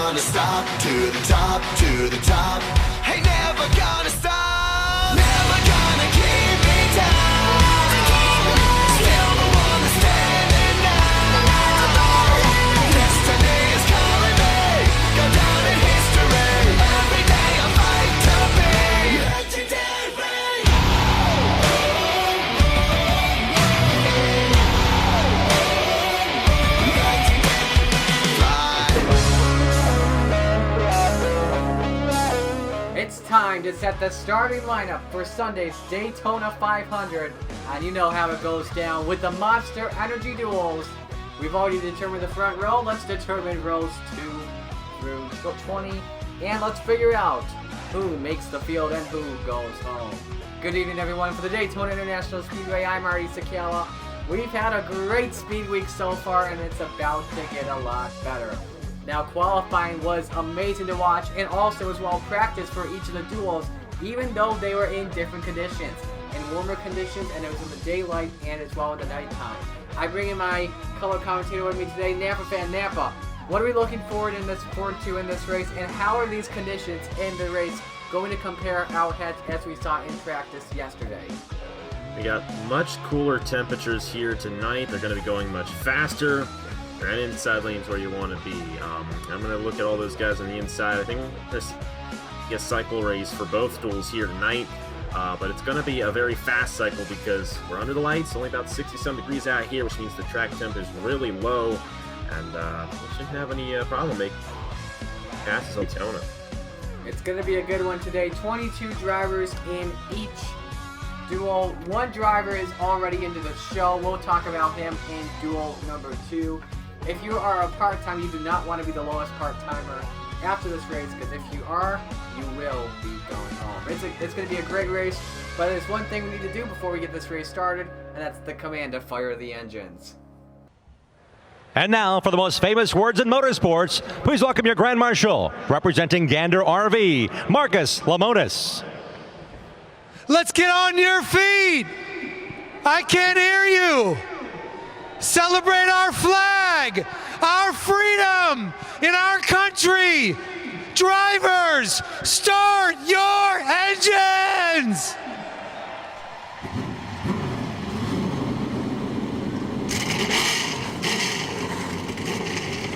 gonna stop. To the top, to the top. Hey, never gonna stop. Never gonna keep me down. Still the one that's standing now. Destiny is calling me. Go down in history. Every day I fight to be legendary. It's time to set the starting lineup for Sunday's Daytona 500, and you know how it goes down with the Monster Energy Duels. We've already determined the front row. Let's determine rows 2 through 20, and let's figure out who makes the field and who goes home. Good evening, everyone. For the Daytona International Speedway, I'm Marty Sakala. We've had a great speed week so far, and it's about to get a lot better. Now, qualifying was amazing to watch, and also as well practice for each of the duels, even though they were in different conditions. In warmer conditions, and it was in the daylight, and as well in the nighttime. I bring in my color commentator with me today, Napa fan Napa. What are we looking forward to in this race, and how are these conditions in the race going to compare out heads as we saw in practice yesterday? We got much cooler temperatures here tonight. They're going to be going much faster. They're in inside lanes where you want to be. I'm going to look at all those guys on the inside. I think there's a cycle race for both duels here tonight, but it's going to be a very fast cycle because we're under the lights, only about 60-some degrees out here, which means the track temp is really low, and we shouldn't have any problem making passes on Daytona. It's going to be a good one today. 22 drivers in each duel. One driver is already into the show. We'll talk about him in duel number 2. If you are a part-time, you do not want to be the lowest part-timer after this race, because if you are, you will be going home. It's going to be a great race, but there's one thing we need to do before we get this race started, and that's the command to fire the engines. And now, for the most famous words in motorsports, please welcome your Grand Marshal, representing Gander RV, Marcus Lemonis. Let's get on your feet. I can't hear you. Celebrate our flag, our freedom in our country. Drivers, start your engines.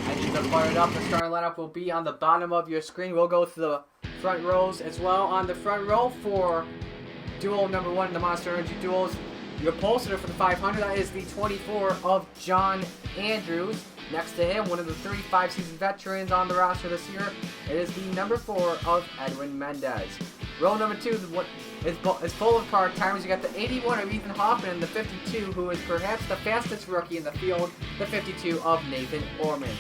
Engines are fired up. The starting lineup will be on the bottom of your screen. We'll go through the front rows as well. On the front row for duel number 1 in the Monster Energy Duels, your pole sitter for the 500, that is the 24 of John Andrews. Next to him, one of the 3 5-season veterans on the roster this year, it is the number 4 of Edwin Mendez. Row number 2 is full of part-timers. You got the 81 of Ethan Hoffman and the 52, who is perhaps the fastest rookie in the field, the 52 of Nathan Orman.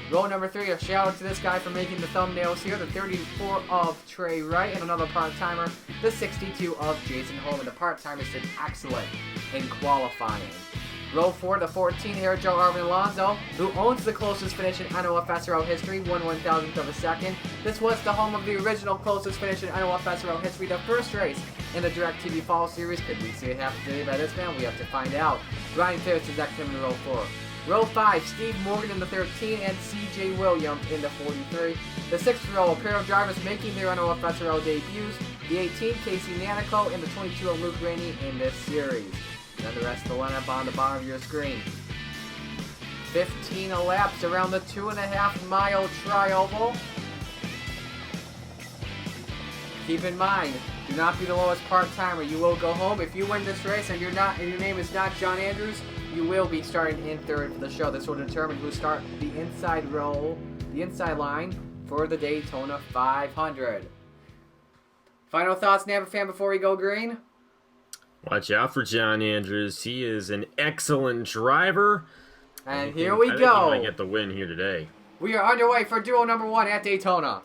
Row number 3, a shout out to this guy for making the thumbnails here, the 34 of Trey Wright, and another part-timer, the 62 of Jason Holman. The part-timers did excellent in qualifying. Row 4, the 14 here, Joe Arvin Alonso, who owns the closest finish in NOFSRL history, 1/1000th of a second. This was the home of the original closest finish in NOFSRL history, the first race in the DirecTV Fall Series. Could we see it happen today by this man? We have to find out. Ryan Pierce is next in row 4. Row 5, Steve Morgan in the 13 and CJ Williams in the 43. The 6th row, a pair of drivers making their NOFSRL debuts. The 18, Casey Nanico, and the 22 of Luke Rainey in this series. And then the rest of the lineup on the bottom of your screen. 15 laps around the 2.5-mile tri-oval. Keep in mind, do not be the lowest part-timer. You will go home. If you win this race and your name is not John Andrews, you will be starting in 3rd for the show. This will determine who start the inside line for the Daytona 500. Final thoughts, Napa fan, before we go green? Watch out for John Andrews. He is an excellent driver. And here we go. I think he might get the win here today. We are underway for duel number 1 at Daytona.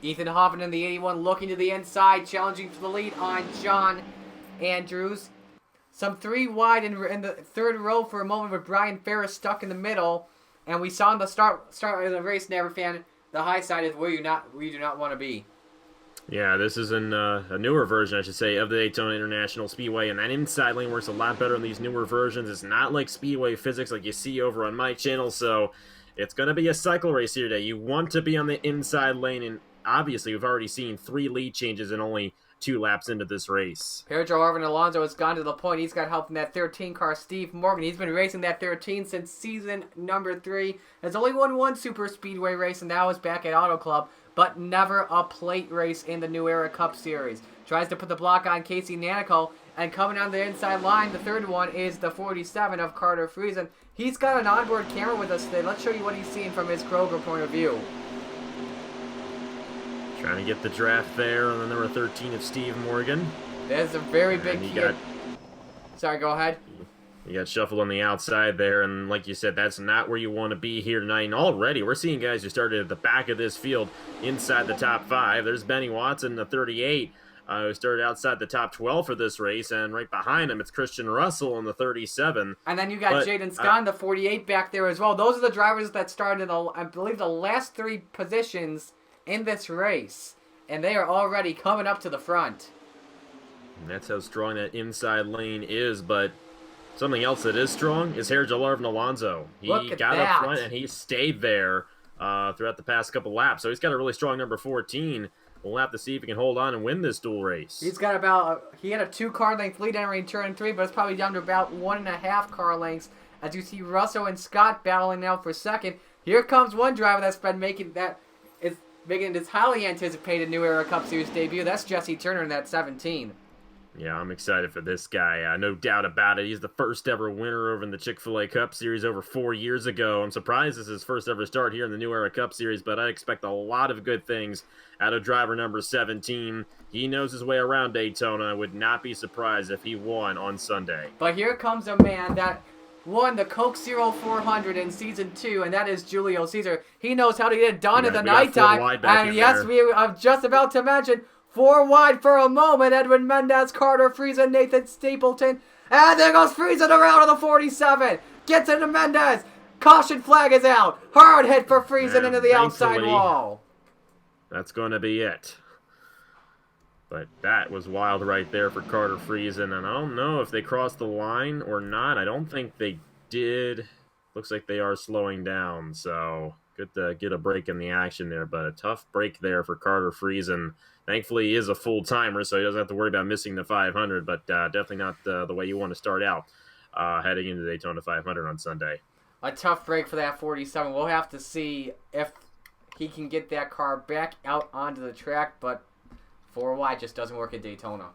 Ethan Hoffman in the 81 looking to the inside, challenging for the lead on John Andrews. Some 3 wide in the third row for a moment with Brian Ferris stuck in the middle. And we saw in the start of the race, Never Fan, the high side is where you do not want to be. Yeah, this is a newer version, I should say, of the Daytona International Speedway, and that inside lane works a lot better in these newer versions. It's not like Speedway physics like you see over on my channel, so it's going to be a cycle race here today. You want to be on the inside lane, and obviously we've already seen 3 lead changes in only 2 laps into this race. Pedro Arvin Alonso has gone to the point. He's got help from that 13 car, Steve Morgan. He's been racing that 13 since season number 3. Has only won 1 super speedway race, and that was back at Auto Club, but never a plate race in the New Era Cup Series. Tries to put the block on Casey Nanico, and coming on the inside line, the third one is the 47 of Carter Friesen. He's got an onboard camera with us today. Let's show you what he's seeing from his Kroger point of view. Trying to get the draft there on the number 13 of Steve Morgan. There's a very big kid. Sorry, go ahead. You got shuffled on the outside there, and like you said, that's not where you want to be here tonight. And already, we're seeing guys who started at the back of this field inside the top 5. There's Benny Watson, the 38, who started outside the top 12 for this race, and right behind him, it's Christian Russell in the 37. And then you got Jaden Scott, the 48, back there as well. Those are the drivers that started, I believe, the last 3 positions in this race, and they are already coming up to the front. And that's how strong that inside lane is, but something else that is strong is Sergio Arvin Alonso. He got up front and he stayed there throughout the past couple laps, so he's got a really strong number 14. We'll have to see if he can hold on and win this dual race. He's got about, he had a 2 car length lead entering turn 3, but it's probably down to about 1.5 car lengths as you see Russell and Scott battling now for second. Here comes one driver that's been making this highly anticipated New Era Cup Series debut. That's Jesse Turner in that 17. Yeah, I'm excited for this guy. No doubt about it. He's the first ever winner over in the Chick-fil-A Cup Series over 4 years ago. I'm surprised this is his first ever start here in the New Era Cup Series, but I expect a lot of good things out of driver number 17. He knows his way around Daytona. I would not be surprised if he won on Sunday. But here comes a man that won the Coke Zero 400 in Season 2, and that is Julio Caesar. He knows how to get it done in the nighttime. And yes, I'm just about to mention 4 wide for a moment. Edwin Mendez, Carter Friesen, Nathan Stapleton. And there goes Friesen around on the 47. Gets into Mendez. Caution flag is out. Hard hit for Friesen into the outside wall. That's going to be it. But that was wild right there for Carter Friesen. And I don't know if they crossed the line or not. I don't think they did. Looks like they are slowing down. So good to get a break in the action there. But a tough break there for Carter Friesen. Thankfully, he is a full-timer, so he doesn't have to worry about missing the 500, but definitely not the way you want to start out heading into the Daytona 500 on Sunday. A tough break for that 47. We'll have to see if he can get that car back out onto the track, but 4 wide just doesn't work at Daytona.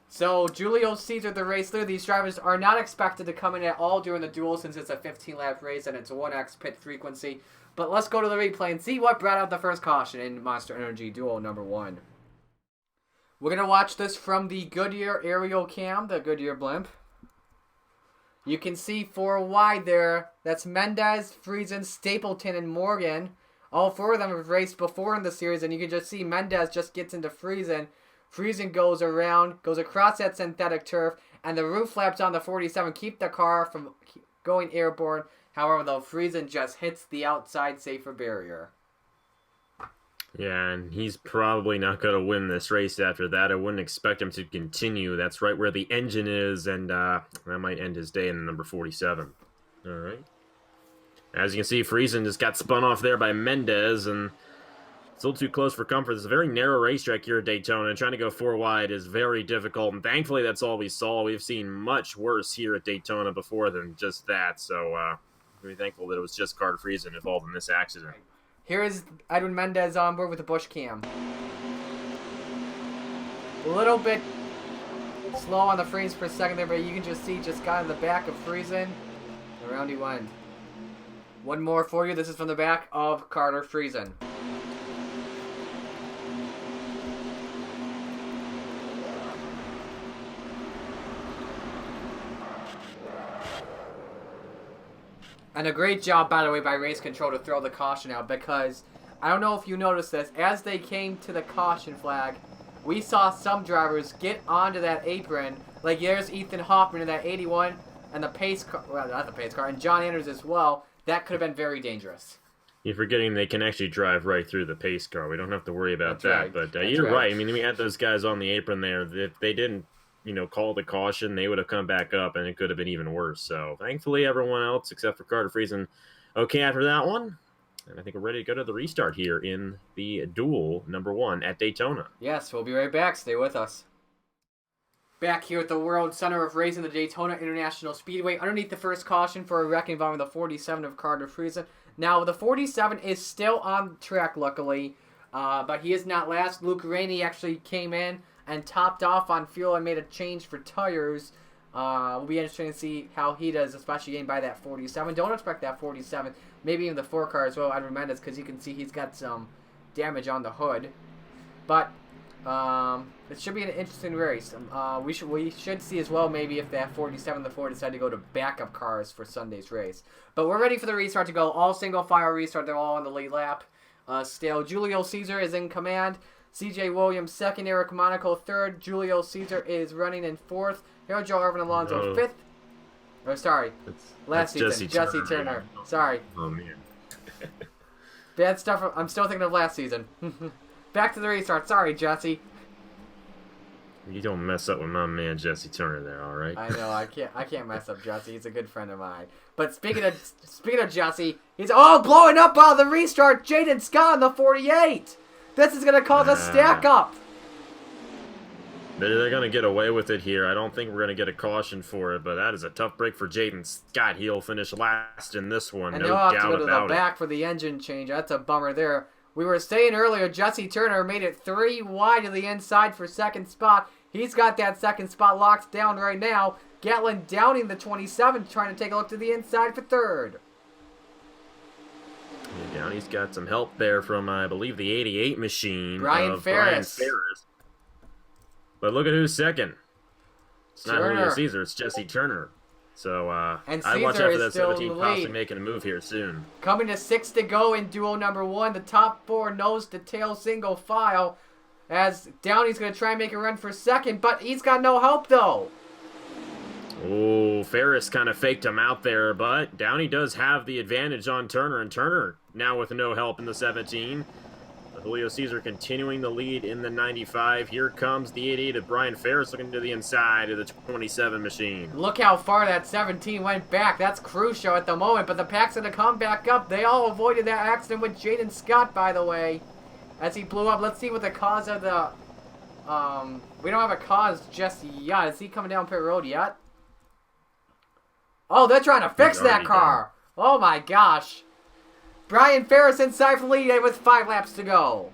So, Julio Caesar, the race leader. These drivers are not expected to come in at all during the duel since it's a 15-lap race and it's a 1x pit frequency. But let's go to the replay and see what brought out the first caution in Monster Energy Duel number 1. We're going to watch this from the Goodyear aerial cam, the Goodyear blimp. You can see 4 wide there. That's Mendez, Friesen, Stapleton, and Morgan. All 4 of them have raced before in the series, and you can just see Mendez just gets into Friesen. Friesen goes around, goes across that synthetic turf, and the roof flaps on the 47 keep the car from going airborne. However, though, Friesen just hits the outside safer barrier. Yeah, and he's probably not going to win this race after that. I wouldn't expect him to continue. That's right where the engine is, and that might end his day in the number 47. All right. As you can see, Friesen just got spun off there by Mendez, and it's a little too close for comfort. It's a very narrow racetrack here at Daytona, and trying to go 4 wide is very difficult, and thankfully that's all we saw. We've seen much worse here at Daytona before than just that, so very thankful that it was just Carter Friesen involved in this accident. Here is Edwin Mendez on board with the bush cam. A little bit slow on the frames per second there, but you can just see just got in the back of Friesen. Around he went. One more for you. This is from the back of Carter Friesen. And a great job, by the way, by Race Control to throw the caution out, because I don't know if you noticed this. As they came to the caution flag, we saw some drivers get onto that apron. Like, there's Ethan Hoffman in that 81, and the pace car, well, not the pace car, and John Anders as well. That could have been very dangerous. You're forgetting they can actually drive right through the pace car. We don't have to worry about That's that. right. But you're right. I mean, we had those guys on the apron there. If they didn't, call the caution, they would have come back up, and it could have been even worse. So thankfully, everyone else except for Carter Friesen, okay after that one. And I think we're ready to go to the restart here in the duel number 1 at Daytona. Yes, we'll be right back. Stay with us. Back here at the World Center of Racing, the Daytona International Speedway, underneath the first caution for a wreck involving the 47 of Carter Friesen. Now, the 47 is still on track, luckily, but he is not last. Luke Rainey actually came in and topped off on fuel and made a change for tires. Will be interesting to see how he does, especially getting by that 47. Don't expect that 47. Maybe even the 4 car as well, Edwin Mendez, because you can see he's got some damage on the hood. But it should be an interesting race. We should see as well maybe if that 47 and the 4 decide to go to backup cars for Sunday's race. But we're ready for the restart to go. All single file restart. They're all on the lead lap. Still, Julio Caesar is in command. CJ Williams second. Eric Monaco third. Julio Caesar is running in fourth. Here Joe Irvin Alonso fifth. Oh, sorry. Last season. Jesse Turner. Sorry. Oh, man. Bad stuff. I'm still thinking of last season. Back to the restart. Sorry, Jesse. You don't mess up with my man Jesse Turner there, all right? I know. I can't mess up Jesse. He's a good friend of mine. But speaking of Jesse, he's blowing up the restart. Jaden Scott on the 48. This is gonna cause a stack up. They're going to get away with it here. I don't think we're going to get a caution for it, but that is a tough break for Jaden Scott. He'll finish last in this one, and no he'll have doubt to go to about the back for the engine change. That's a bummer there. We were saying earlier, Jesse Turner made it 3 wide to the inside for second spot. He's got that second spot locked down right now. Gatlin Downing, the 27, trying to take a look to the inside for third. Yeah, Downey's got some help there from, I believe, the 88 machine. Brian Ferris. But look at who's second. It's not Turner. Julio Caesar, it's Jesse Turner. So and I'd watch out for that still 17 possibly making a move here soon. Coming to 6 to go in duel number 1. The top 4 nose to tail single file. As Downey's going to try and make a run for second, but he's got no help though. Oh, Ferris kind of faked him out there, but Downey does have the advantage on Turner, and Turner now with no help in the 17. Julio Caesar continuing the lead in the 95. Here comes the 88 of Brian Ferris looking to the inside of the 27 machine. Look how far that 17 went back. That's crucial at the moment, but the pack's going to come back up. They all avoided that accident with Jaden Scott, by the way, as he blew up. Let's see what the cause of the... we don't have a cause just yet. Is he coming down pit road yet? Oh, they're trying to fix that car. Oh, my gosh. Brian Ferris inside for lead with 5 laps to go.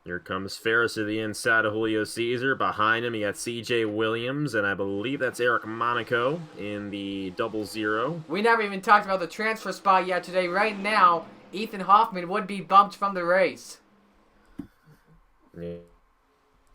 Here comes Ferris to the inside of Julio Caesar. Behind him, you got CJ Williams, and I believe that's Eric Monaco in the 00. We never even talked about the transfer spot yet today. Right now, Ethan Hoffman would be bumped from the race. Yeah.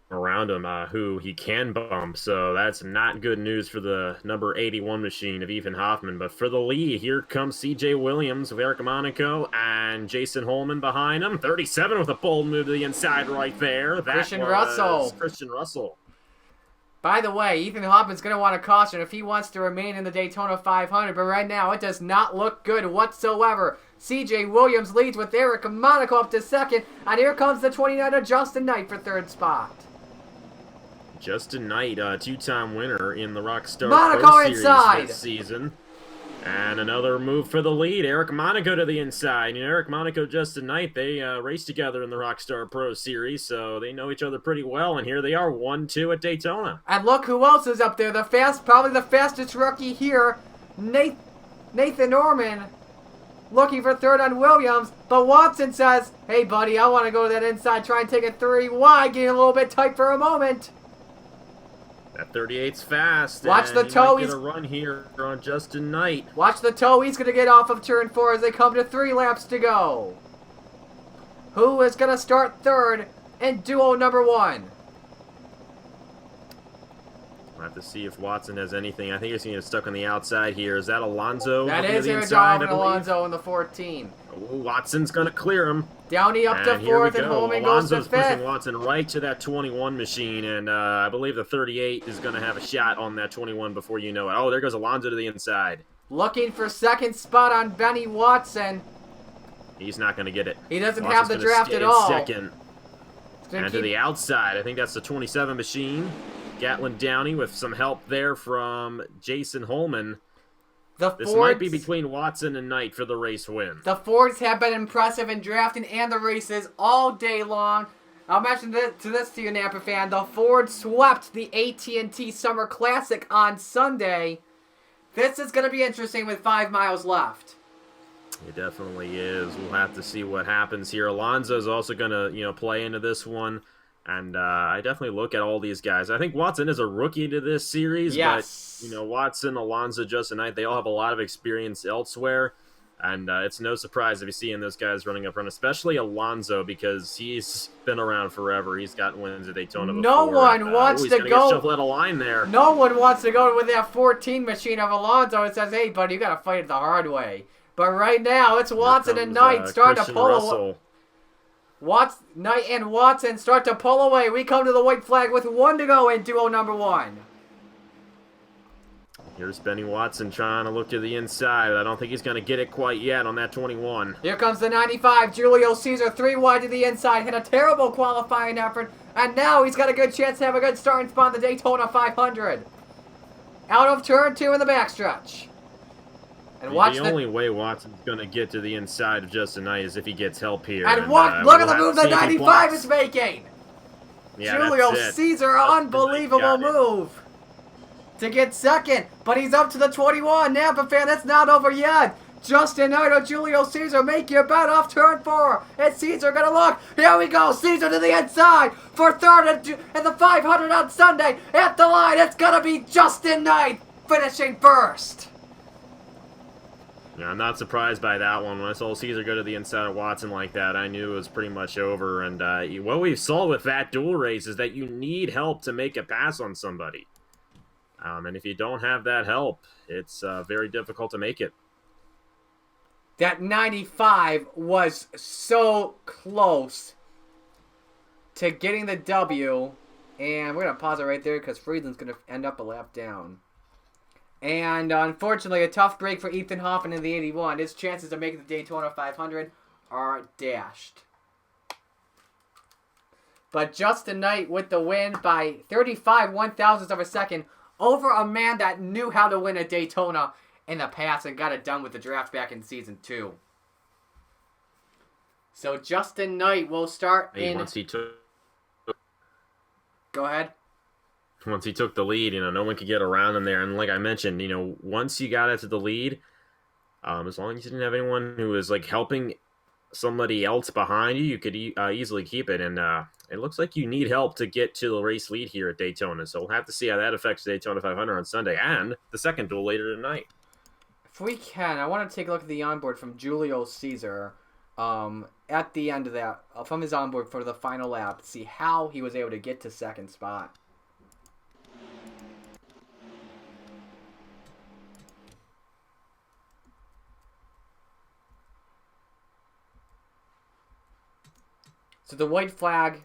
Around him, who he can bump, so that's not good news for the number 81 machine of Ethan Hoffman. But for the lead, here comes CJ Williams with Eric Monaco and Jason Holman behind him. 37 with a bold move to the inside right there. That Christian was Christian Russell. By the way, Ethan Hoffman's going to want a caution if he wants to remain in the Daytona 500, but right now it does not look good whatsoever. CJ Williams leads with Eric Monaco up to second, and here comes the 29 of Justin Knight for third spot. Justin Knight, two-time winner in the Rockstar Monaco Pro Series inside this season. And another move for the lead. Eric Monaco to the inside. Eric Monaco, Justin Knight, they raced together in the Rockstar Pro Series, so they know each other pretty well. And here they are, 1-2 at Daytona. And look who else is up there. Probably the fastest rookie here, Nathan Norman, looking for third on Williams. But Watson says, hey, buddy, I want to go to that inside, try and take it 3 wide, getting a little bit tight for a moment. That 38's fast. Watch the toe. He's going to run here on Justin Knight. Watch the toe. He's going to get off of turn 4 as they come to 3 laps to go. Who is going to start third in duel number 1? We'll have to see if Watson has anything. I think he's going to get stuck on the outside here. Is that Alonso? That looking to is the Aaron inside, I believe? Alonso in the 14. Oh, Watson's going to clear him. Downey up to And here we 4th, and go. Holman goes to Alonso's 5th. pushing Watson right to that 21 machine, and I believe the 38 is going to have a shot on that 21 before you know it. Oh, there goes Alonso to the inside. Looking for 2nd spot on Benny Watson. He's not going to get it. He doesn't Watson's have the gonna draft stay at in all. second. And to the outside, I think that's the 27 machine. Gatlin Downey with some help there from Jason Holman. This might be between Watson and Knight for the race win. The Fords have been impressive in drafting and the races all day long. I'll mention this to you, Napa fan. The Ford swept the AT&T Summer Classic on Sunday. This is going to be interesting with 5 miles left. It definitely is. We'll have to see what happens here. Alonso's also going to, play into this one. And I definitely look at all these guys. I think Watson is a rookie to this series. Yes. But, Watson, Alonso, Justin Knight, they all have a lot of experience elsewhere. And it's no surprise if you're seeing those guys running up front, especially Alonso, because he's been around forever. He's gotten wins at Daytona before. No one wants to go. Shuffle out a line there. No one wants to go with that 14 machine of Alonso. It says, hey, buddy, you got to fight it the hard way. But right now, it's Watson and Knight starting to pull away. Knight and Watson start to pull away. We come to the white flag with 1 to go in duo number 1. Here's Benny Watson trying to look to the inside. I don't think he's going to get it quite yet on that 21. Here comes the 95. Julio Caesar 3 wide to the inside. Had a terrible qualifying effort. And now he's got a good chance to have a good starting spot in the Daytona 500. Out of turn 2 in the backstretch. And watch the only way Watson's going to get to the inside of Justin Knight is if he gets help here. And look at the move the 95 is making. Yeah, Julio Caesar, unbelievable move to get second. But he's up to the 21. Napa fan, that's not over yet. Justin Knight or Julio Caesar, make your bet off turn 4. And Caesar going to look. Here we go. Caesar to the inside for 3rd in the 500 on Sunday. At the line, it's going to be Justin Knight finishing 1st. Yeah, I'm not surprised by that one. When I saw Caesar go to the inside of Watson like that, I knew it was pretty much over. And what we saw with that dual race is that you need help to make a pass on somebody. And if you don't have that help, it's very difficult to make it. That 95 was so close to getting the W. And we're going to pause it right there because Friedland's going to end up a lap down. And unfortunately, a tough break for Ethan Hoffman in the 81. His chances of making the Daytona 500 are dashed. But Justin Knight with the win by 35 1/1000ths of a second over a man that knew how to win a Daytona in the past and got it done with the draft back in season 2. So Justin Knight will start in... Once he took... Go ahead. Once he took the lead, no one could get around him there. And like I mentioned, once you got into the lead, as long as you didn't have anyone who was like helping somebody else behind you, you could easily keep it. And it looks like you need help to get to the race lead here at Daytona. So we'll have to see how that affects the Daytona 500 on Sunday and the second duel later tonight. If we can, I want to take a look at the onboard from Julio Caesar at the end of that, from his onboard for the final lap, see how he was able to get to second spot. So the white flag,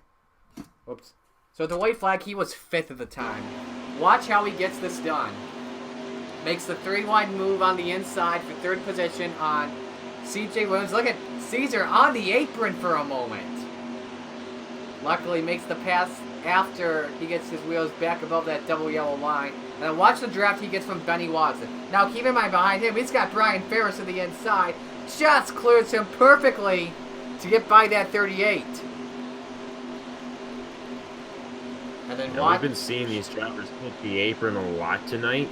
he was 5th at the time. Watch how he gets this done. Makes the 3-wide move on the inside for 3rd position on CJ Williams. Look at Caesar on the apron for a moment. Luckily makes the pass after he gets his wheels back above that double yellow line. And then watch the draft he gets from Benny Watson. Now keep in mind behind him, he's got Brian Ferris to the inside. Just clears him perfectly to get by that 38. And then we've been seeing these drivers hit the apron a lot tonight,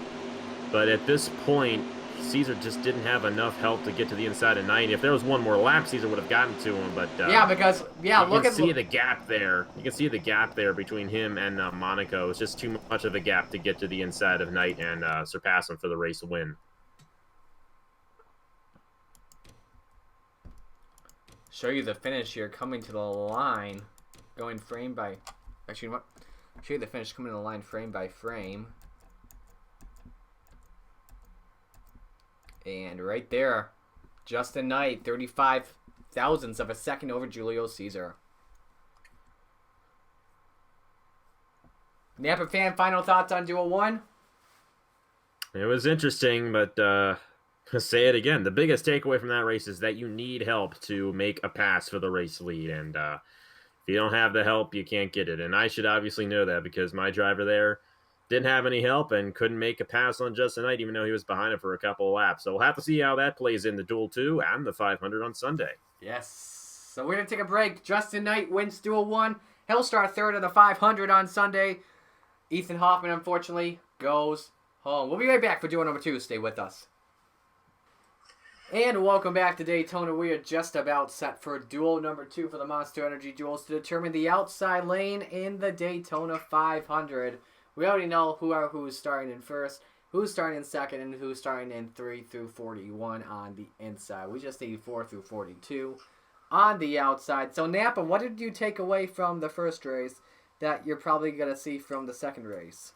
but at this point, Caesar just didn't have enough help to get to the inside of Knight. If there was one more lap, Caesar would have gotten to him, but you can see the gap there. You can see the gap there between him and Monaco. It's just too much of a gap to get to the inside of Knight and surpass him for the race win. Show you the finish here, coming to the line, going frame by... Actually, you know what? Show you the finish coming to the line frame by frame. And right there, Justin Knight, 35 thousandths of a second over Julio Caesar. Napa fan, final thoughts on Duel 1? It was interesting, but I'll say it again. The biggest takeaway from that race is that you need help to make a pass for the race lead. And if you don't have the help, you can't get it. And I should obviously know that because my driver there didn't have any help and couldn't make a pass on Justin Knight, even though he was behind him for a couple of laps. So we'll have to see how that plays in the Duel 2 and the 500 on Sunday. Yes. So we're going to take a break. Justin Knight wins Duel 1. He'll start third of the 500 on Sunday. Ethan Hoffman, unfortunately, goes home. We'll be right back for Duel number 2. Stay with us. And welcome back to Daytona. We are just about set for Duel number 2 for the Monster Energy Duels to determine the outside lane in the Daytona 500. We already know who's starting in first, who's starting in second, and who's starting in 3 through 41 on the inside. We just need 4 through 42 on the outside. So, Napa, what did you take away from the first race that you're probably going to see from the second race?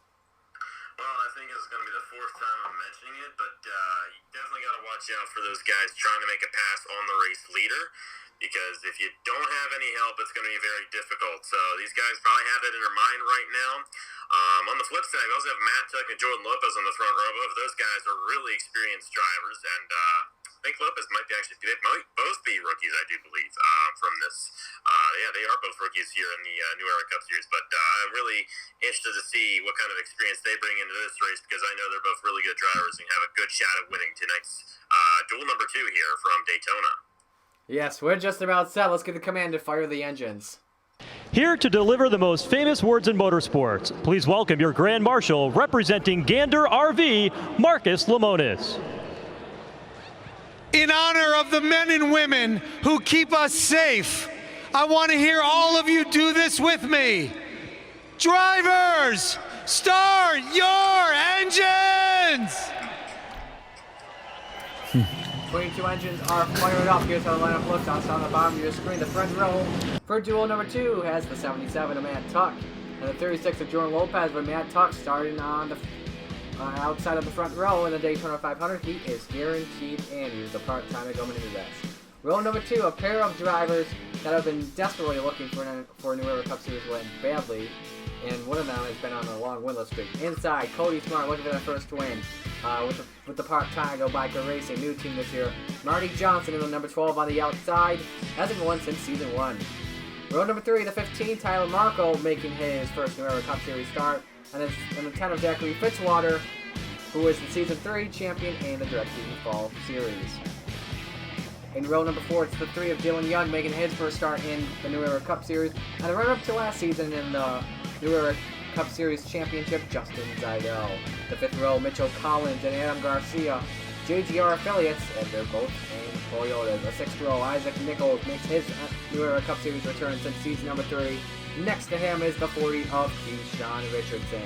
Well, I think it's going to be the fourth time I'm mentioning it, but you definitely got to watch out for those guys trying to make a pass on the race leader, because if you don't have any help, it's going to be very difficult. So these guys probably have that in their mind right now. On the flip side, we also have Matt Tuck and Jordan Lopez on the front row. Both of those guys are really experienced drivers, and I think Lopez might might both be rookies, I do believe, from this. Yeah, they are both rookies here in the New Era Cup Series, but I'm really interested to see what kind of experience they bring into this race, because I know they're both really good drivers and have a good shot at winning tonight's Duel number 2 here from Daytona. Yes, we're just about set. Let's get the command to fire the engines. Here to deliver the most famous words in motorsports, please welcome your Grand Marshal representing Gander RV, Marcus Lemonis. In honor of the men and women who keep us safe, I want to hear all of you do this with me. Drivers, start your engines! 22 engines are fired up. Here's how the lineup looks on the bottom of your screen. The front row for Duel number 2 has the 77 of Matt Tuck and the 36 of Jordan Lopez, with Matt Tuck starting on the outside of the front row in the Daytona 500. He is guaranteed in. He's the part-timer going into this. Row number 2, a pair of drivers that have been desperately looking for a New Era Cup Series win badly, and one of them has been on a long winless streak. Inside, Cody Smart looking for that first win with the part-time Biker Racing, new team this year. Marty Johnson in the number 12 on the outside, hasn't won since season 1. Row number 3, the 15, Tyler Marco making his first New Era Cup Series start, and the 10 of Zachary Fitzwater, who is the season 3 champion and the DirecTV Fall Series. In row number 4, it's the 3 of Dylan Young making his first start in the New Era Cup Series, and a run-up to last season in the New Era Cup Series Championship, Justin Zidell. The 5th row, Mitchell Collins and Adam Garcia, JGR affiliates, and they're both in Toyota. The 6th row, Isaac Nichols makes his New Era Cup Series return since season number 3. Next to him is the 40 of Keyshawn Richardson.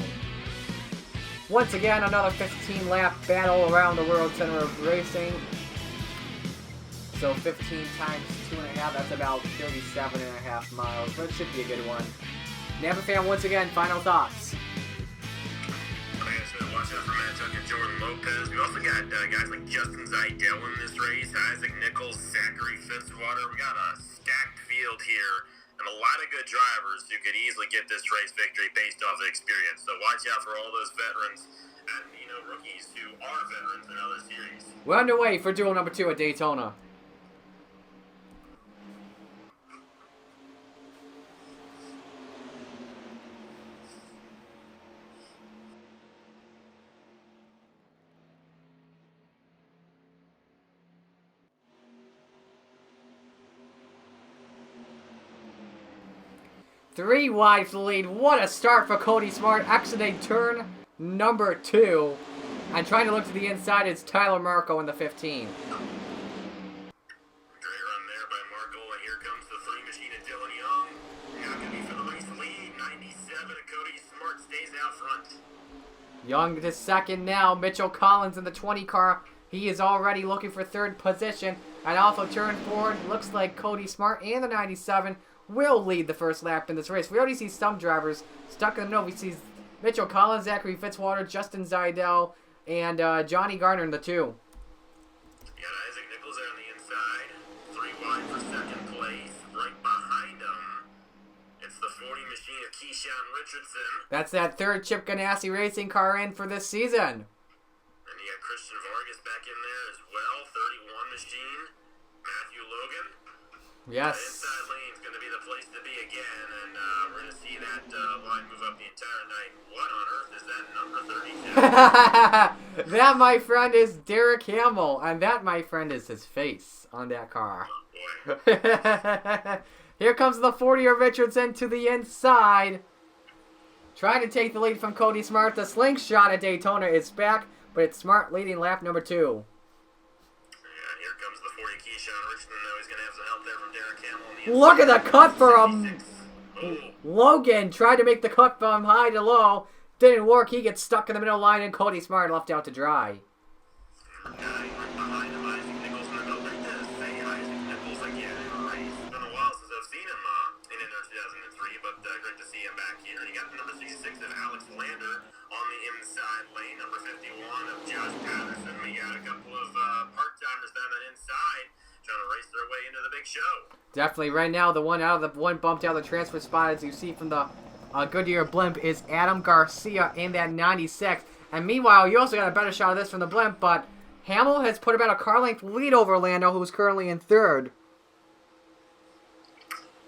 Once again, another 15-lap battle around the World Center of Racing. So 15 times 2.5, that's about 37.5 miles, but it should be a good one. Napa fan, once again, final thoughts. Like I said, watch out for Matt Tuck and Jordan Lopez. We also got guys like Justin Zidell in this race, Isaac Nichols, Zachary Fitzwater. We got a stacked field here, and a lot of good drivers who could easily get this race victory based off of experience. So watch out for all those veterans and rookies who are veterans in other series. We're underway for Duel number 2 at Daytona. Three wide for the lead. What a start for Cody Smart. Exiting turn number 2. And trying to look to the inside is Tyler Marco in the 15. Great run there by Marco, and here comes the 3 machine of Dylan Young. Not going to be for the race lead. 97 of Cody Smart stays out front. Young to second now. Mitchell Collins in the 20 car. He is already looking for third position. And off of turn 4, looks like Cody Smart and the 97 will lead the first lap in this race. We already see some drivers stuck in the middle. We see Mitchell Collins, Zachary Fitzwater, Justin Zidell, and Johnny Garner in the 2. Keyshawn Richardson. That's that third Chip Ganassi racing car in for this season. And you got Christian Vargas back in there as well. 31 machine. Matthew Logan. Yes. That inside lane's going to be the place to be again, and we're going to see that line move up the entire night. What on earth is that number 32? That, my friend, is Derek Hamill, and that, my friend, is his face on that car. Oh, boy. Here comes the 40 of Richardson to the inside. Trying to take the lead from Cody Smart. The slingshot at Daytona is back, but it's Smart leading lap number 2. Yeah, here comes the 40 Keyshawn Richardson, though. He's going to have some help there from Derek Hamill on the inside. Look at the cut for him. 66. Oh. Logan tried to make the cut from high to low. Didn't work. He gets stuck in the middle line, and Cody Smart left out to dry. Number 9, right behind him, Isaac Nichols in the middle. Right there. Say Isaac Nichols again in the race. It's been a while since I've seen him in NR2003, but great to see him back here. You got the number 66 of Alex Lander on the inside lane. Number 51 of Josh Patterson. We got a couple of part-timers down that inside trying to race their way into the big show. Definitely. Right now, the one bumped out of the transfer spot, as you see from the Goodyear blimp, is Adam Garcia in that 96. And meanwhile, you also got a better shot of this from the blimp, but Hamill has put about a car length lead over Orlando, who's currently in third.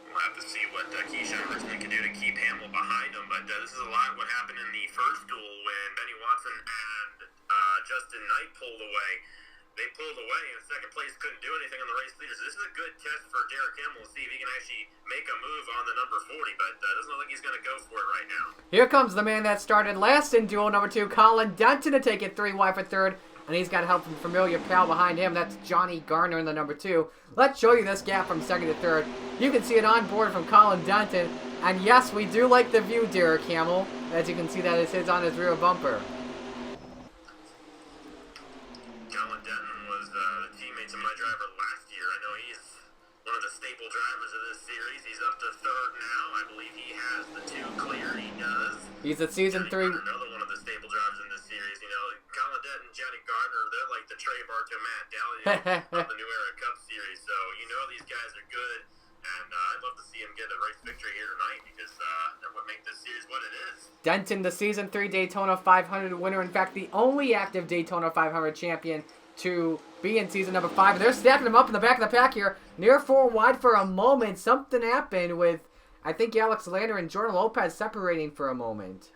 We'll have to see what Keyshawn Richardson can do to keep Hamill behind him, but this is a lot of what happened in the first duel when Benny Watson and Justin Knight pulled away. They pulled away, and second place couldn't do anything on the race leaders. So this is a good test for Derek Hamill to see if he can actually make a move on the number 40, but doesn't look like he's going to go for it right now. Here comes the man that started last in duel number 2, Colin Denton, to take it 3 wide for third, and he's got help from familiar pal behind him. That's Johnny Garner in the number 2. Let's show you this gap from second to third. You can see it on board from Colin Denton, and yes, we do like the view, Derek Hamill. As you can see, that is on his rear bumper. Colin Denton was the teammate of my driver last year. I know he's one of the staple drivers of this series. He's up to third now. I believe he has the 2 clear. He does. He's at season 3. Another one of the staple drivers in this series. You know, Colin Denton and Johnny Gardner, they're like the Trey Bartow, Matt Dahlia of the New Era Cup series. So you know these guys are good, and I'd love to see him get a race victory here tonight because that would make this series what it is. Denton, the season 3 Daytona 500 winner. In fact, the only active Daytona 500 champion to be in season number 5. They're stacking him up in the back of the pack here. Near 4 wide for a moment. Something happened with, I think, Alex Lander and Jordan Lopez separating for a moment.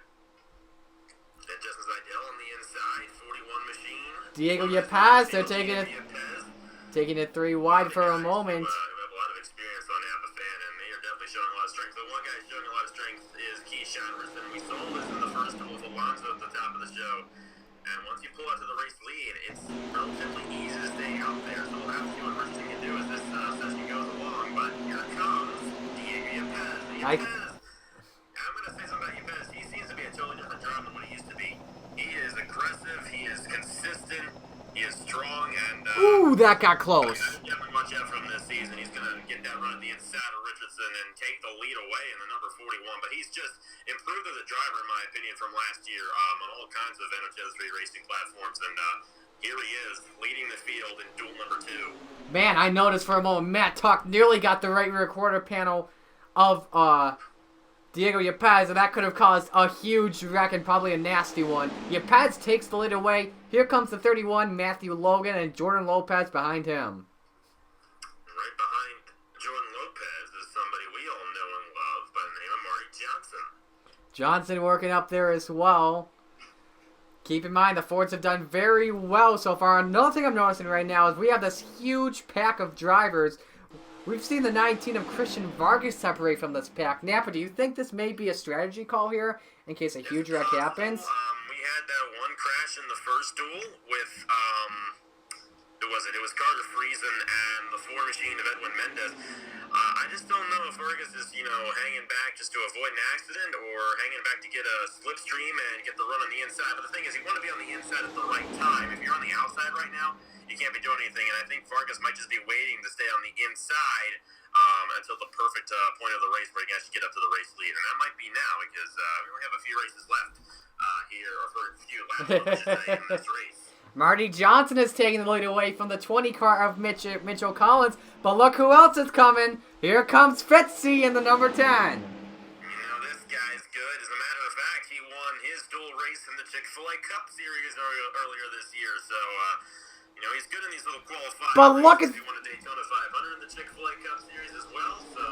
And just as ideal on the inside, 41 machine. Diego Yepez, they're taking it 3 wide for a moment. We have a lot of experience on Avafan, and they are definitely showing a lot of strength. The one guy showing a lot of strength is Keyshawn Richardson. We saw this in the first duel with Alonso at the top of the show. And once you pull out to the race lead, it's relatively easy to stay out there. So we'll have to see what Richardson can do as this session goes along. But here comes Diego Yepez. I'm going to say something about Yepez. He seems to be a totally different driver than what he used to be. He is aggressive. He is consistent. He is strong. And Ooh, that got close. definitely watch out for him this season. He's going to get that run at the inside of Richardson and take the lead away in the number 41. But he's just improved as a driver, in my opinion, from last year on all kinds of NR2003 racing platforms. And here he is, leading the field in duel number 2. Man, I noticed for a moment Matt Tuck nearly got the right rear quarter panel of Diego Yepez, and that could have caused a huge wreck and probably a nasty one. Yepez takes the lead away. Here comes the 31, Matthew Logan, and Jordan Lopez behind him. Right behind Jordan Lopez is somebody we all know and love by the name of Marty Johnson. Johnson working up there as well. Keep in mind, the Fords have done very well so far. Another thing I'm noticing right now is we have this huge pack of drivers. We've seen the 19 of Christian Vargas separate from this pack. Napa, do you think this may be a strategy call here in case a huge wreck happens? We had that one crash in the first duel with, who was it? It was Carter Friesen and the 4 machine of Edwin Mendez. I just don't know if Vargas is, hanging back just to avoid an accident or hanging back to get a slipstream and get the run on the inside. But the thing is, you want to be on the inside at the right time. If you're on the outside right now, you can't be doing anything. And I think Vargas might just be waiting to stay on the inside until the perfect point of the race where he can actually get up to the race lead. And that might be now because we only have a few races left here, or for a few laps in this race. Marty Johnson is taking the lead away from the 20 car of Mitchell Collins. But look who else is coming. Here comes Fitzy in the number 10. This guy race in the Chick-fil-A Cup Series earlier this year, so, he's good in these little qualifying But look races. at... He won a Daytona 500 in the Chick-fil-A Cup Series as well, so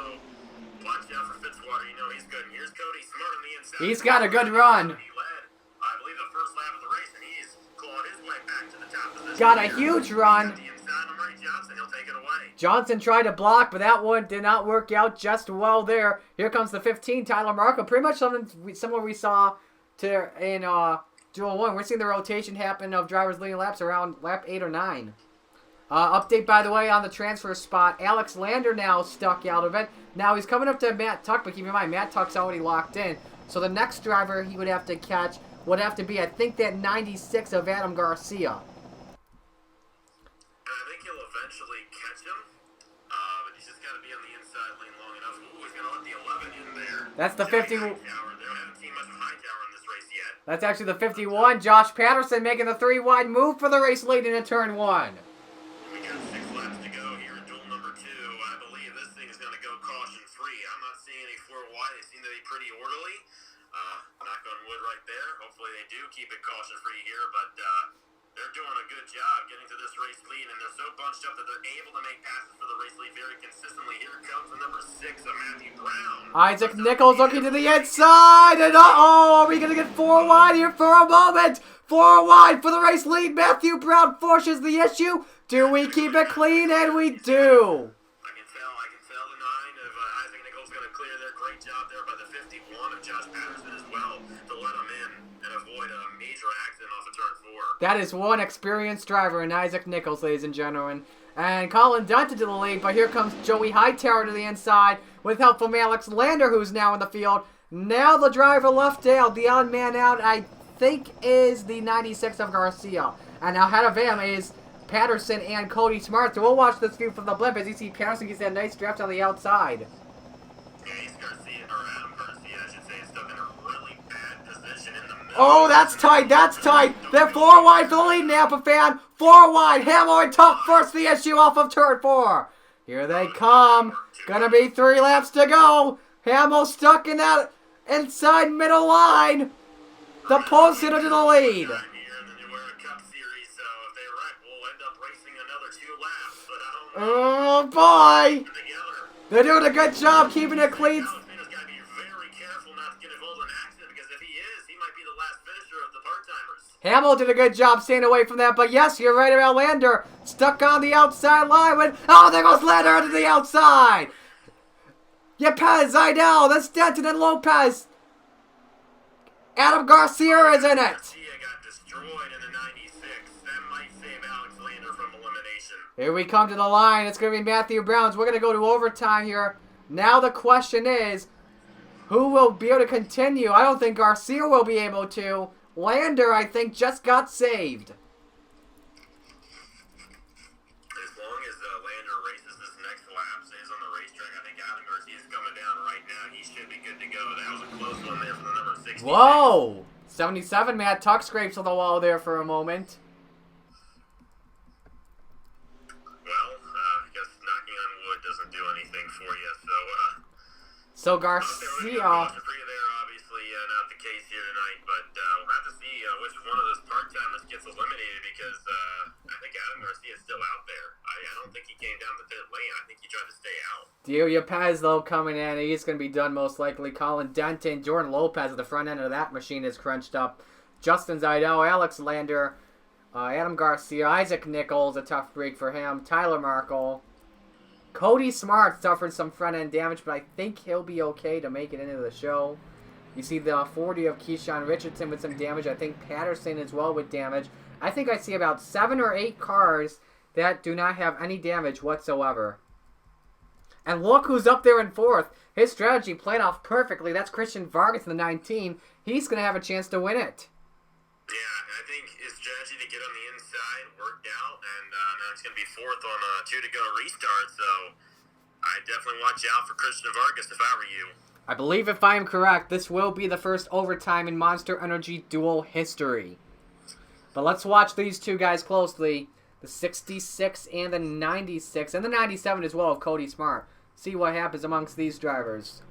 watch out for Fitzwater. He's good. And here's Cody Smart on the inside. He's got a good run. He led, I believe, the first lap of the race, and he's clawed his way back to the top position. Got a huge run. The inside on Murray Johnson. He'll take it away. Johnson tried to block, but that one did not work out just well there. Here comes the 15, Tyler Marco. Pretty much something similar we saw in Duel 1. We're seeing the rotation happen of drivers leading laps around lap 8 or 9. Update, by the way, on the transfer spot. Alex Lander now stuck out of it. Now he's coming up to Matt Tuck, but keep in mind, Matt Tuck's already locked in. So the next driver he would have to catch would have to be, I think, that 96 of Adam Garcia. I think he'll eventually catch him, but he's just got to be on the inside lane long enough. Ooh, he's going to let the 11 in there. That's the 50. They haven't seen much of Hightower in this race yet. That's actually the 51. Josh Patterson making the 3-wide move for the race lead into turn 1. We got 6 laps to go here in duel number 2. I believe this thing is going to go caution free. I'm not seeing any 4 wide. They seem to be pretty orderly. Knock on wood right there. Hopefully they do keep it caution free here, but they're doing a good job getting to this race lead, and they're so bunched up that they're able to make passes for the race lead very consistently. Here comes the number 6 of Matthew Brown. Isaac Nichols looking to the inside, and uh-oh, are we going to get 4 wide here for a moment? 4 wide for the race lead. Matthew Brown forces the issue. Do we keep it clean? And we do. I can tell the 9 of Isaac Nichols going to clear their great job there by the 51 of Josh Patterson as well to let him in and avoid a major accident off of turn 4. That is one experienced driver in Isaac Nichols, ladies and gentlemen. And Colin Dunton to the lead, but here comes Joey Hightower to the inside with help from Alex Lander, who's now in the field. Now the driver left out, the odd man out, I think is the 96 of Garcia. And now ahead of him is Patterson and Cody Smart. So we'll watch this view from the blimp as you see Patterson gets that nice draft on the outside. Yeah, he's Garcia, or Adam Garcia, I should say, is stuck in a really bad position in the middle. Oh, that's tight, that's tight. They're 4 wide for the lead, Napa fan. 4 wide, Hamill and Tuck first the issue off of turn 4. Here they come. Gonna be 3 laps to go. Hamill stuck in that inside middle line. The post hitter to the lead. Oh boy! They're doing a good job keeping it clean. Hamill did a good job staying away from that, but yes, you're right about Lander. Stuck on the outside line when... Oh, there goes Lander to the outside! Yepez, Idell, that's Denton and Lopez. Adam Garcia is in it. Garcia got destroyed in the 96. That might save Alex Lander from elimination. Here we come to the line. It's going to be Matthew Brown's. We're going to go to overtime here. Now the question is, who will be able to continue? I don't think Garcia will be able to. Lander, I think, just got saved. As long as Lander races this next lap, stays on the racetrack, I think Adam Garcia's coming down right now. He should be good to go. That was a close one there for the number 60. Whoa! 77, Matt Tuck scrapes on the wall there for a moment. Well, I guess knocking on wood doesn't do anything for you, So for you Garcia... there, obviously not the case here tonight, but we'll have to see which one of those part-timers gets eliminated because I think Adam Garcia is still out there. I don't think he came down the pit lane. I think he tried to stay out. Dio Paz, though, coming in. He's going to be done most likely. Colin Denton, Jordan Lopez at the front end of that machine is crunched up. Justin Zidell, Alex Lander, Adam Garcia, Isaac Nichols, a tough break for him. Tyler Markle. Cody Smart suffered some front-end damage, but I think he'll be okay to make it into the show. You see the 40 of Keyshawn Richardson with some damage. I think Patterson as well with damage. I think I see about 7 or 8 cars that do not have any damage whatsoever. And look who's up there in 4th. His strategy played off perfectly. That's Christian Vargas in the 19. He's going to have a chance to win it. Yeah, I think his strategy to get on the inside worked out, and now he's going to be 4th on a 2-to-go restart, so I'd definitely watch out for Christian Vargas if I were you. I believe if I am correct, this will be the first overtime in Monster Energy Duel history. But let's watch these two guys closely. The 66 and the 96, and the 97 as well of Cody Smart. See what happens amongst these drivers.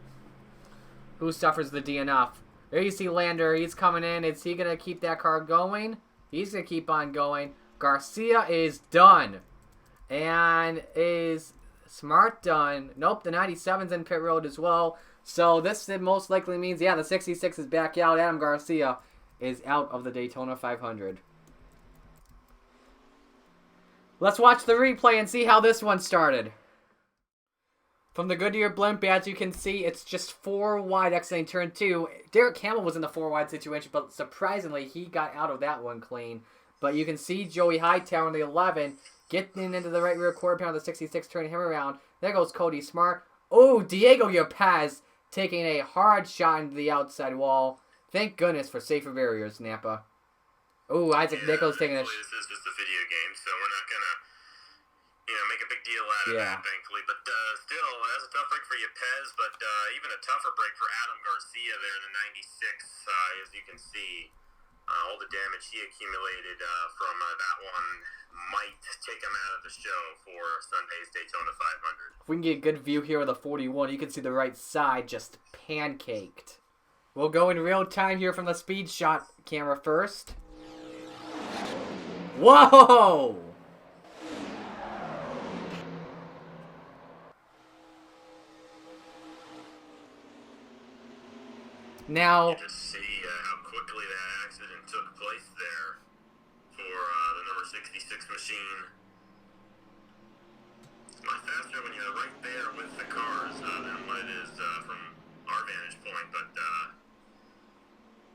Who suffers the DNF? There you see Lander. He's coming in. Is he going to keep that car going? He's going to keep on going. Garcia is done. And is Smart done? Nope, the 97's in pit road as well. So this most likely means, yeah, the 66 is back out. Adam Garcia is out of the Daytona 500. Let's watch the replay and see how this one started. From the Goodyear blimp, as you can see, it's just 4 wide exiting turn 2. Derek Hamill was in the 4 wide situation, but surprisingly, he got out of that one clean. But you can see Joey Hightower in the 11 getting into the right rear quarter panel of the 66, turning him around. There goes Cody Smart. Oh, Diego Yepez taking a hard shot into the outside wall. Thank goodness for safer barriers, Napa. Oh, Isaac Nichols taking a... This is just a video game, so we're not going to, make a big deal out of that, thankfully. But still, that's a tough break for Yepez, but even a tougher break for Adam Garcia there in the 96, as you can see. All the damage he accumulated from that one might take him out of the show for Sunday's Daytona 500. If we can get a good view here of the 41, you can see the right side just pancaked. We'll go in real time here from the speed shot camera first. Whoa! Now, you just see how quickly that accident took place there for the number 66 machine. It's much faster when you're right there with the cars than what it is from our vantage point, but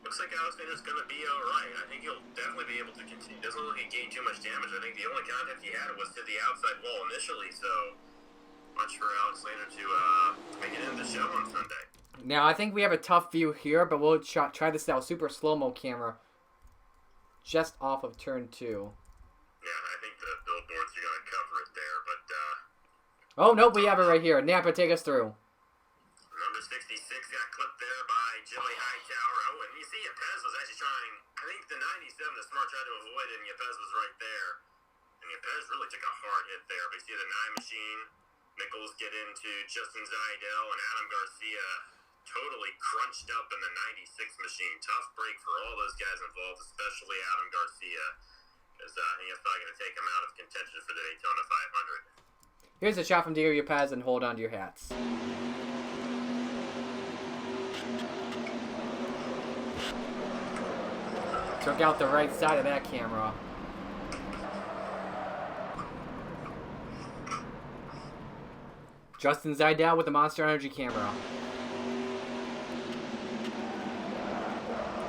looks like Alexander's going to be alright. I think he'll definitely be able to continue. Doesn't look like he gained too much damage. I think the only contact he had was to the outside wall initially, so much for Alexander to make it into the show on Sunday. Now, I think we have a tough view here, but we'll try this out. Super slow-mo camera. Just off of turn 2. Yeah, I think the billboards are going to cover it there, but... oh, nope, we have it right here. Napa, take us through. Number 66 got clipped there by Joey Hightower. Oh, and you see Yepez was actually trying... I think the 97, the Smart tried to avoid it, and Yepez was right there. And Yepez really took a hard hit there. But you see the 9 machine. Nichols get into Justin Zaidel, and Adam Garcia... totally crunched up in the 96 machine. Tough break for all those guys involved, especially Adam Garcia, because he's probably going to take him out of contention for the Daytona 500. Here's a shot from Diego Yepez, and hold on to your hats. Took out the right side of that camera. Justin Zaidel with the Monster Energy camera.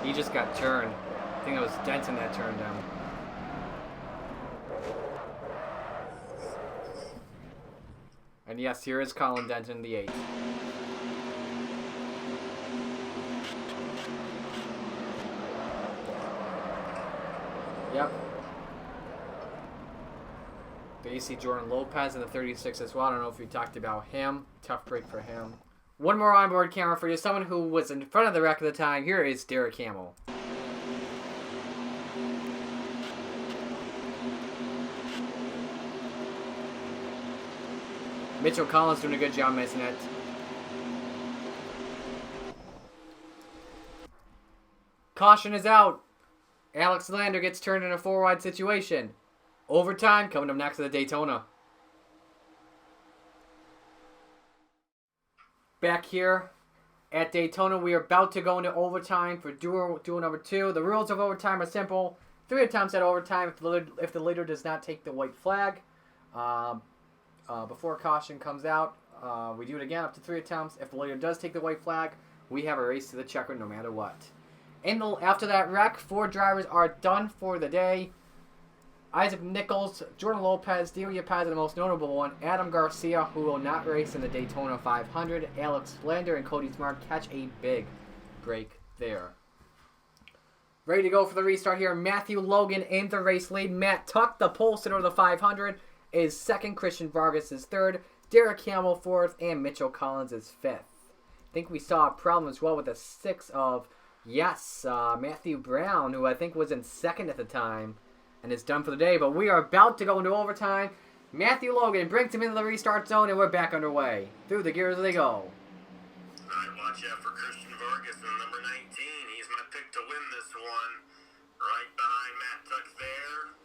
He just got turned. I think it was Denton that turned him. And yes, here is Colin Denton, the 8th. Yep. But you see Jordan Lopez in the 36 as well. I don't know if we talked about him. Tough break for him. One more onboard camera for you. Someone who was in front of the wreck at the time. Here is Derek Hamill. Mitchell Collins doing a good job missing it. Caution is out. Alex Lander gets turned in a 4-wide situation. Overtime coming up next to the Daytona. Back here at Daytona, we are about to go into overtime for duel number 2. The rules of overtime are simple. 3 attempts at overtime if the leader does not take the white flag. Before caution comes out, we do it again up to 3 attempts. If the leader does take the white flag, we have a race to the checker no matter what. After that wreck, 4 drivers are done for the day. Isaac Nichols, Jordan Lopez, Diego Yepez, and the most notable one, Adam Garcia, who will not race in the Daytona 500. Alex Lander and Cody Smart catch a big break there. Ready to go for the restart here. Matthew Logan in the race lead. Matt Tuck, the pole sitter of the 500, is 2nd. Christian Vargas is 3rd. Derek Hamill 4th. And Mitchell Collins is 5th. I think we saw a problem as well with the 6 of, Matthew Brown, who I think was in 2nd at the time. And is done for the day, but we are about to go into overtime. Matthew Logan brings him into the restart zone, and we're back underway. Through the gears they go. Alright, watch out for Christian Vargas in number 19. He's my pick to win this one. Right behind Matt Tuck there.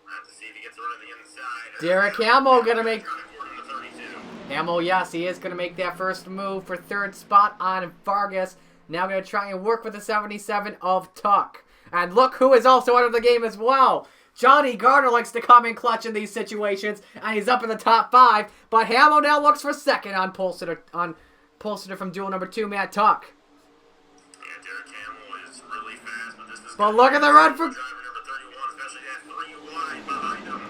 I have to see if he gets rid of the inside. Derek Hamill gonna make... According to 32. Hamill, yes, he is gonna make that first move for third spot on Vargas. Now gonna try and work with the 77 of Tuck. And look who is also out of the game as well. Johnny Garner likes to come in clutch in these situations, and he's up in the top 5. But Hamill now looks for second on pole sitter from duel number 2, Matt Tuck. Yeah, Derek Hamill is really fast, but this is... But look at the run for... Driver number 31, especially that 3 wide behind him.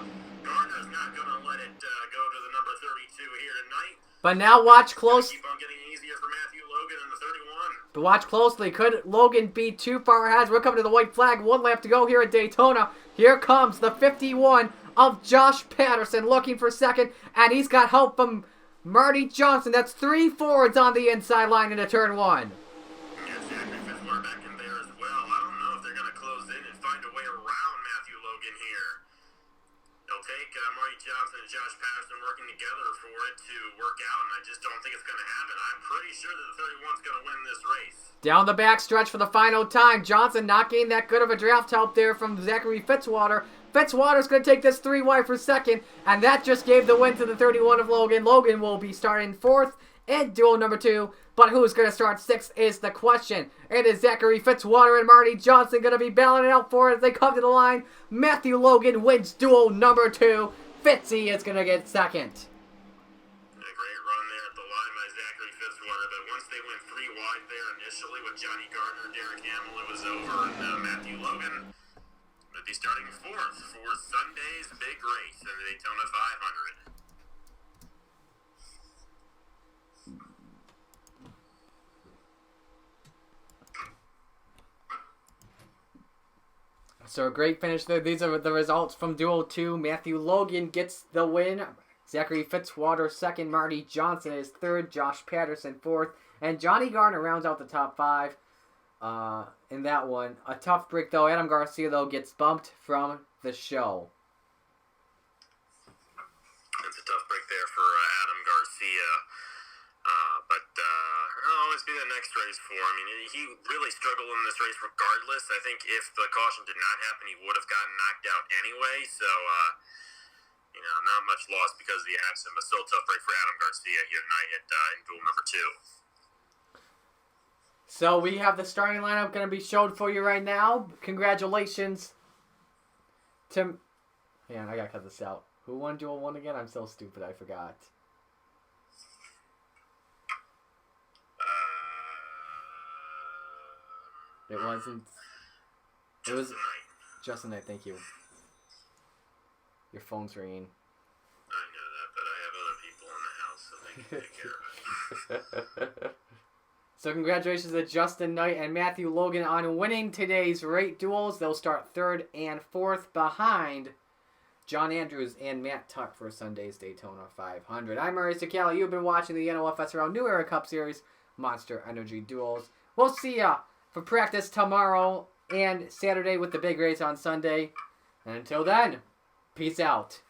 Garner's not going to let it go to the number 32 here tonight. But now watch close. Keep on getting easier for Matthew Logan in the 31. But watch closely. Could Logan be too far ahead? We're coming to the white flag. 1 lap to go here at Daytona. Here comes the 51 of Josh Patterson looking for second. And he's got help from Marty Johnson. That's 3 Fords on the inside line into turn 1. Yeah, Zachary Fitzwater back in there as well. I don't know if they're going to close in and find a way around Matthew Logan here. It'll take Marty Johnson and Josh Patterson working together for it to work out, and I just don't think it's going to happen. I'm pretty sure that the 31's going to win this race. Down the back stretch for the final time. Johnson not getting that good of a draft help there from Zachary Fitzwater. Fitzwater's going to take this 3 wide for second, and that just gave the win to the 31 of Logan. Logan will be starting 4th in duel number 2, but who's going to start 6th is the question. It is Zachary Fitzwater and Marty Johnson going to be battling it out for it as they come to the line. Matthew Logan wins duel number 2. Fitzy is going to get second. A great run there at the line by Zachary Fitzwater, but once they went 3 wide there initially with Johnny Gardner, Derek Hamill, it was over, and Matthew Logan would be starting 4th for Sunday's big race in the Daytona 500. So a great finish there. These are the results from Duel 2. Matthew Logan gets the win. Zachary Fitzwater 2nd. Marty Johnson is 3rd. Josh Patterson 4th. And Johnny Garner rounds out the top 5 in that one. A tough break though. Adam Garcia though gets bumped from the show. It's a tough break there for Adam Garcia. But it'll always be the next race for him. I mean, he really struggled in this race regardless. I think if the caution did not happen, he would have gotten knocked out anyway. So, not much loss because of the accident, but still a tough break for Adam Garcia here tonight in duel number 2. So we have the starting lineup going to be showed for you right now. Congratulations to... Man, I got to cut this out. Who won duel 1 again? I'm so stupid, I forgot. It wasn't... It was... Justin Knight, thank you. Your phone's ringing. I know that, but I have other people in the house, so they can take care of it. So congratulations to Justin Knight and Matthew Logan on winning today's rate duels. They'll start 3rd and 4th behind John Andrews and Matt Tuck for Sunday's Daytona 500. I'm Murray Sakala. You've been watching the NOFSRL New Era Cup Series Monster Energy Duels. We'll see ya for practice tomorrow and Saturday with the big race on Sunday. And until then, peace out.